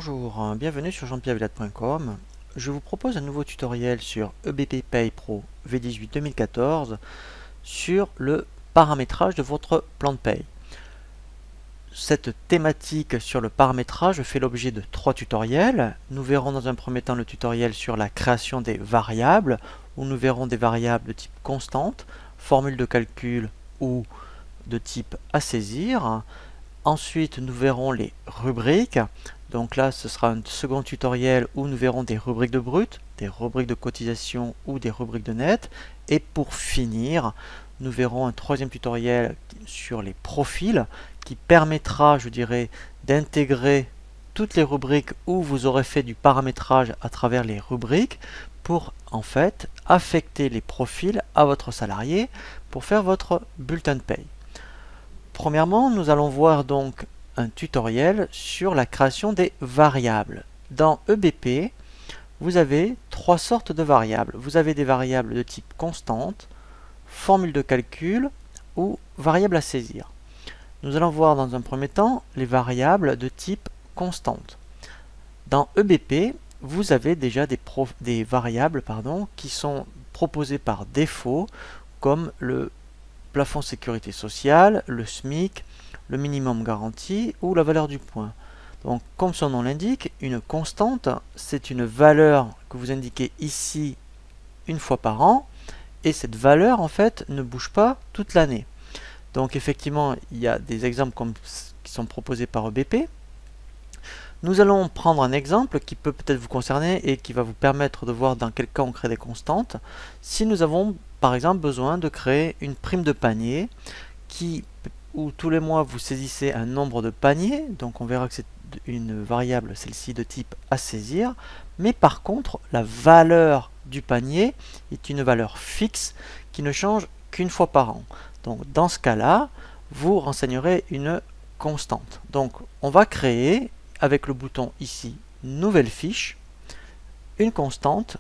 Bonjour, bienvenue sur jean-pierre-villade.com. Je vous propose un nouveau tutoriel sur EBP Pay Pro V18 2014 sur le paramétrage de votre plan de paye. Cette thématique sur le paramétrage fait l'objet de 3 tutoriels. Nous verrons dans un premier temps le tutoriel sur la création des variables, où nous verrons des variables de type constante, formule de calcul ou de type à saisir. Ensuite, nous verrons les rubriques. Donc là, ce sera un second tutoriel où nous verrons des rubriques de brut, des rubriques de cotisation ou des rubriques de net. Et pour finir, nous verrons un troisième tutoriel sur les profils qui permettra, je dirais, d'intégrer toutes les rubriques où vous aurez fait du paramétrage à travers les rubriques pour en fait affecter les profils à votre salarié pour faire votre bulletin de paye. Premièrement, nous allons voir donc un tutoriel sur la création des variables. Dans EBP, vous avez 3 sortes de variables. Vous avez des variables de type constante, formule de calcul ou variable à saisir. Nous allons voir dans un premier temps les variables de type constante. Dans EBP, vous avez déjà des variables qui sont proposées par défaut, comme le plafond sécurité sociale, le SMIC, le minimum garanti ou la valeur du point. Donc, comme son nom l'indique, une constante, c'est une valeur que vous indiquez ici une fois par an, et cette valeur, en fait, ne bouge pas toute l'année. Donc, effectivement, il y a des exemples qui sont proposés par EBP. Nous allons prendre un exemple qui peut peut-être vous concerner et qui va vous permettre de voir dans quel cas on crée des constantes. Si nous avons, par exemple, besoin de créer une prime de panier où tous les mois vous saisissez un nombre de paniers, donc on verra que c'est une variable, celle-ci, de type à saisir, mais par contre, la valeur du panier est une valeur fixe qui ne change qu'une fois par an. Donc dans ce cas-là, vous renseignerez une constante. Donc on va créer, avec le bouton ici, nouvelle fiche, une constante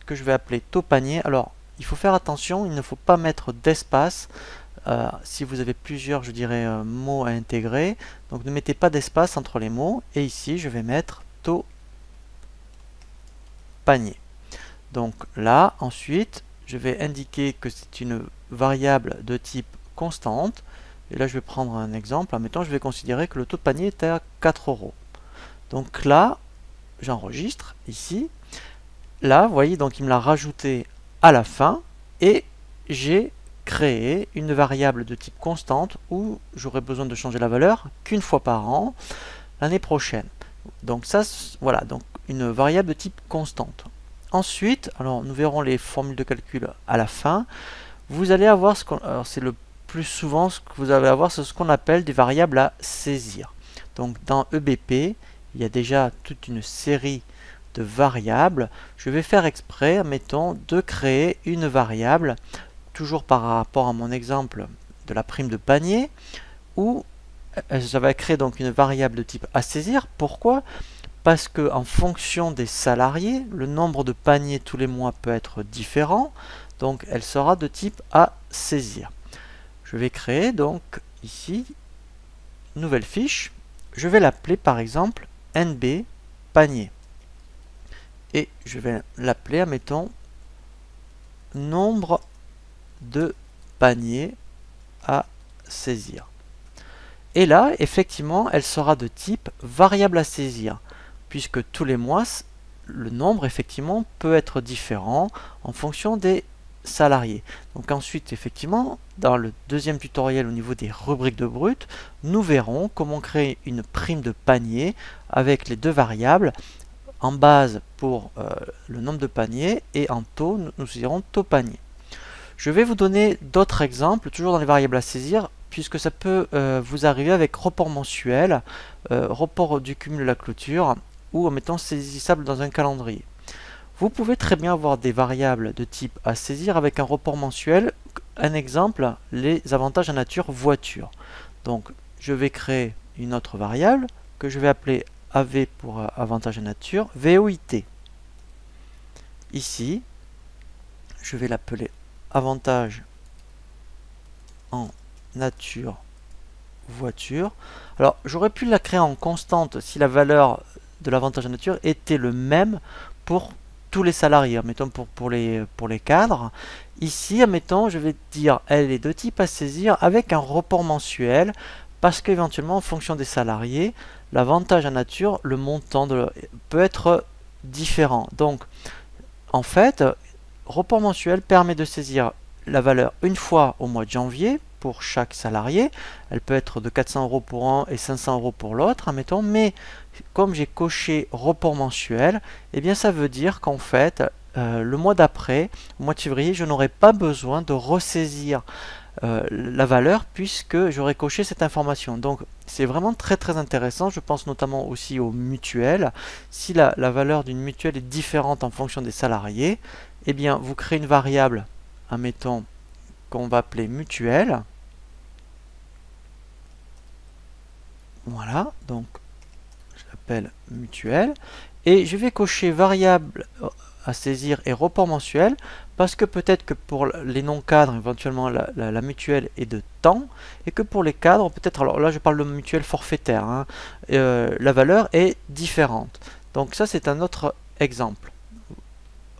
que je vais appeler taux panier. Alors, il faut faire attention, il ne faut pas mettre d'espace si vous avez plusieurs, je dirais, mots à intégrer. Donc, ne mettez pas d'espace entre les mots. Et ici, je vais mettre taux panier. Donc là, ensuite, je vais indiquer que c'est une variable de type constante. Et là, je vais prendre un exemple. Admettons, je vais considérer que le taux de panier est à 4 €. Donc là, j'enregistre ici. Là, vous voyez, donc il me l'a rajouté à la fin et j'ai créé une variable de type constante où j'aurai besoin de changer la valeur qu'une fois par an l'année prochaine. Donc ça, voilà, donc une variable de type constante. Ensuite, alors nous verrons les formules de calcul à la fin. Vous allez avoir c'est le plus souvent ce que vous allez avoir, c'est ce qu'on appelle des variables à saisir. Donc dans EBP, il y a déjà toute une série de variables. Je vais faire exprès, mettons, de créer une variable, toujours par rapport à mon exemple de la prime de panier, où ça va créer donc une variable de type à saisir. Pourquoi? Parce que en fonction des salariés, le nombre de paniers tous les mois peut être différent, donc elle sera de type à saisir. Je vais créer donc ici nouvelle fiche. Je vais l'appeler par exemple NB panier. Et je vais l'appeler, admettons, nombre de paniers à saisir. Et là, effectivement, elle sera de type variable à saisir, puisque tous les mois, le nombre, effectivement, peut être différent en fonction des salariés. Donc ensuite, effectivement, dans le deuxième tutoriel au niveau des rubriques de brut, nous verrons comment créer une prime de panier avec les deux variables. En base pour le nombre de paniers et en taux, nous dirons taux panier. Je vais vous donner d'autres exemples, toujours dans les variables à saisir, puisque ça peut vous arriver avec report mensuel, report du cumul de la clôture, ou en mettant saisissable dans un calendrier. Vous pouvez très bien avoir des variables de type à saisir avec un report mensuel. Un exemple, les avantages en nature voiture. Donc, je vais créer une autre variable que je vais appeler AV pour avantage en nature, VOIT. Ici, je vais l'appeler avantage en nature voiture. Alors, j'aurais pu la créer en constante si la valeur de l'avantage en nature était le même pour tous les salariés, admettons pour les cadres. Ici, admettons, je vais dire elle est de type à saisir avec un report mensuel, parce qu'éventuellement, en fonction des salariés, l'avantage en nature, le montant peut être différent. Donc, en fait, report mensuel permet de saisir la valeur une fois au mois de janvier pour chaque salarié. Elle peut être de 400 € pour un et 500 € pour l'autre, admettons, mais comme j'ai coché report mensuel, eh bien ça veut dire qu'en fait, le mois d'après, au mois de février, je n'aurai pas besoin de ressaisir la valeur puisque j'aurai coché cette information. Donc c'est vraiment très très intéressant. Je pense notamment aussi aux mutuelles. Si la valeur d'une mutuelle est différente en fonction des salariés, eh bien vous créez une variable, admettons, qu'on va appeler mutuelle. Voilà, donc je l'appelle mutuelle. Et je vais cocher variable à saisir et report mensuel parce que peut-être que pour les non-cadres, éventuellement la mutuelle est de temps et que pour les cadres, peut-être, alors là je parle de mutuelle forfaitaire, hein, la valeur est différente. Donc ça c'est un autre exemple.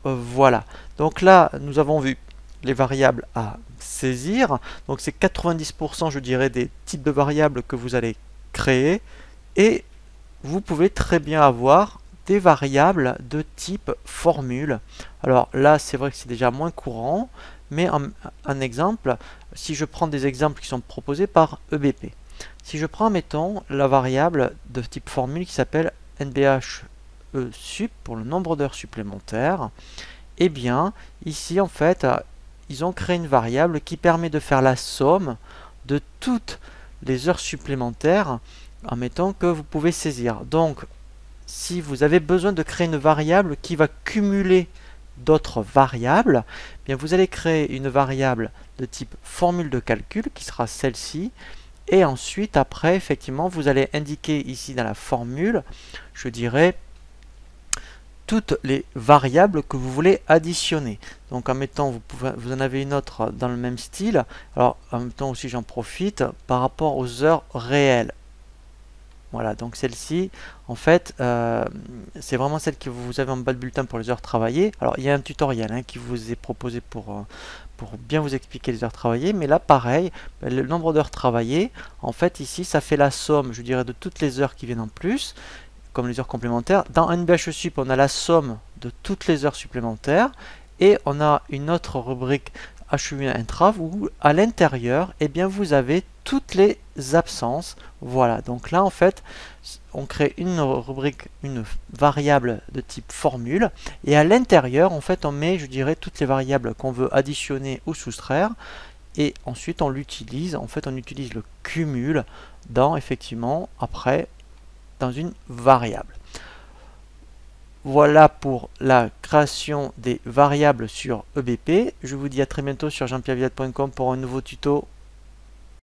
Voilà, donc là nous avons vu les variables à saisir, donc c'est 90% je dirais des types de variables que vous allez créer et vous pouvez très bien avoir des variables de type formule. Alors là, c'est vrai que c'est déjà moins courant, mais un exemple, si je prends des exemples qui sont proposés par EBP. Si je prends, mettons, la variable de type formule qui s'appelle NBH sup pour le nombre d'heures supplémentaires, eh bien, ici, en fait, ils ont créé une variable qui permet de faire la somme de toutes les heures supplémentaires en mettant que vous pouvez saisir. Donc, si vous avez besoin de créer une variable qui va cumuler d'autres variables, eh bien vous allez créer une variable de type formule de calcul qui sera celle-ci. Et ensuite, après, effectivement, vous allez indiquer ici dans la formule, je dirais, toutes les variables que vous voulez additionner. Donc en mettant, vous en avez une autre dans le même style. Alors en même temps aussi j'en profite par rapport aux heures réelles. Voilà, donc celle-ci, en fait, c'est vraiment celle que vous avez en bas de bulletin pour les heures travaillées. Alors il y a un tutoriel qui vous est proposé pour bien vous expliquer les heures travaillées, mais là pareil, le nombre d'heures travaillées, en fait ici ça fait la somme, je dirais, de toutes les heures qui viennent en plus, comme les heures complémentaires. Dans NBH Sup, on a la somme de toutes les heures supplémentaires et on a une autre rubrique HU Intrav où à l'intérieur, eh bien, vous avez toutes les absences. Voilà, donc là en fait, on crée une rubrique, une variable de type formule et à l'intérieur, en fait, on met, je dirais, toutes les variables qu'on veut additionner ou soustraire et ensuite on l'utilise. En fait, on utilise le cumul dans, effectivement, après, dans une variable. Voilà pour la création des variables sur EBP. Je vous dis à très bientôt sur jeanpierrevillette.com pour un nouveau tuto.